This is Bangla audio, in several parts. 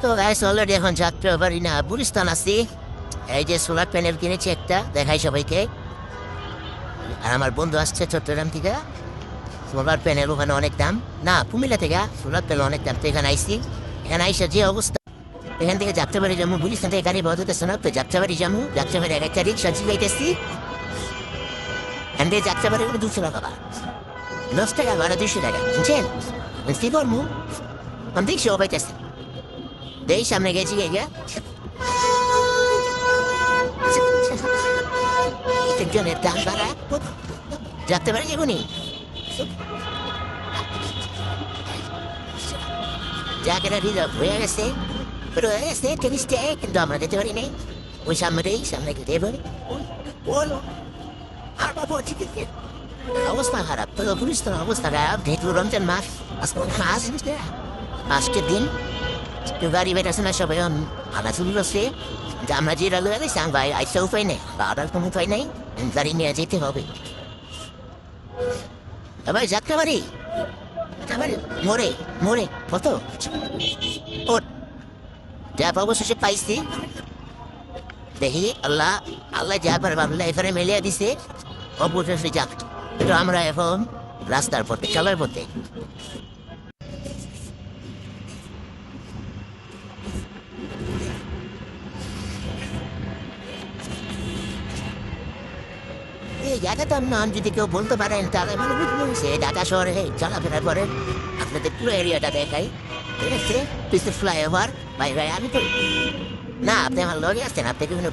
তো গাইস অলরেডি এখন যাত্রা পারি না গুলিস্তান আছি। এই যে সোলার প্যানেল কিনেছি একটা, দেখাই সবাইকে। আর আমার বন্ধু আসছে চট্টগ্রাম থেকে। সোলার প্যানেল ওখানে অনেক দাম, না কুমিল্লা থেকে সোলার প্যানেল অনেক দাম। তো এখানে আইসি, এখানে আইসা যে অবস্থা, এখান থেকে যাত্রাবাড়ি যাবো, গুলিস্তান থেকে গাড়ি বন্ধ হতেছে না। তো যাত্রাবাড়ি যাবো, যাত্রাবাড়ি একটা রিক্সা জিগাইতেছি। এখান থেকে যাত্রাবাড়ি করে 200 টাকা ভাড়া, 10 টাকা ভাড়া, 200 টাকা, বুঝছেন? কি করবো আমি দেখছি ও পাইতেছে, দেই সামনে গেছি গিয়ে জনের দাম বাড়া যাতে পারি এগুনি জায়গাটা রিজার্ভ হয়ে গেছে, রয়ে গেছে টেনিসটা, কিন্তু আমরা যেতে পারি নাই। ওই সামনেই সামনে যেতে পারি, বলো আর বাবু ঠিক আছে। অবস্থা খারাপ, তো পুলিশ তো অবস্থা খারাপ, যেহেতু রমজান মাস, আজকের দিন তো গাড়ি বেটাছে না, সবাই আনা শুরু করছে যে আমরা যে রেলওয়ে গেছি ভাই আইসা উপায় নেই, বাড়ার কোনো উপায় নেই, গাড়ি নিয়ে যেতে হবে। এবার যাত্রাবাড়ি মোড়ে মোড়ে কত ওর যা অবশেষে পাইছি। দেখি আল্লাহ আল্লাহ যা পারবে আল্লাহ এখানে মেলিয়ে দিছে, অবশেষে যাক। তো আমরা এখন রাস্তার পথে, চলার পথে। এই জায়গাটার নাম যদি কেউ বলতে পারেন তাহলে মানে বুঝবো সে ঢাকা শহরে চলাফেরা করেন। আপনাদের পুরো এরিয়াটা দেখাই, ঠিক আছে? পিছনে ফ্লাইওভার ভাই ভাই আমি তো না, আপনি আমার লগে আসছেন, আপনি বিভিন্ন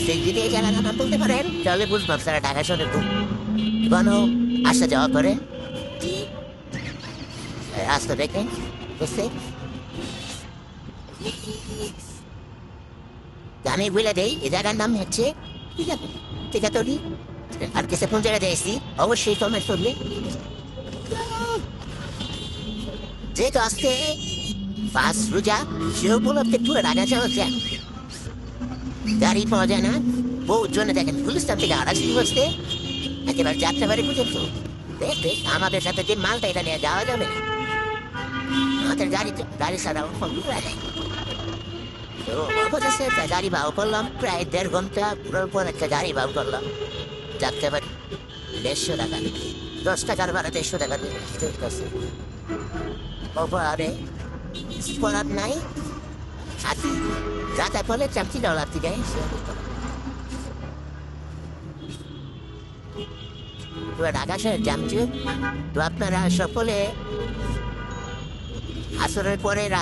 সেই যদি এই জায়গাটার নাম বলতে পারেন তাহলে বুঝবাম সারা ঢাকা শহরে কোনো আসা যাওয়া করে। রাস্তা দেখেন, বুঝতে আমি বলে দেই এই জায়গার নাম হচ্ছে, ঠিক আছে? ঠিক আছে, আর কিসে কোন জায়গায় এসেছি অবশ্যই কমেন্ট করবে। যেহেতু আসতে পাঁচ রোজা, সে উপলক্ষে পুরো রাজা যাওয়া যায়, গাড়ি পাওয়া যায় না। বহু জনে দেখেন গুলিস্তান থেকে আড়াইশি বসতে একেবারে যাত্রাবাড়ি পর্যন্ত। দেখবে আমাদের সাথে যে মালটা এটা নিয়ে যাওয়া যাবে না, আমাদের গাড়ি ছাড়া তো অবশেষে একটা গাড়ি ভাও করলাম, প্রায় 1.5 ঘন্টা পুরোর পর একটা গাড়ি ভাও করলাম। যাত্রাবাড়ি 150 টাকা, 10 টাকার ভাড়া 150 টাকা দিয়ে ওপরে পড়ার নাই। হাতি যাতা ফলে চামচি ডলার থেকে ঢাকা শহর জামচু। তো আপনারা সকলে আসরের পরে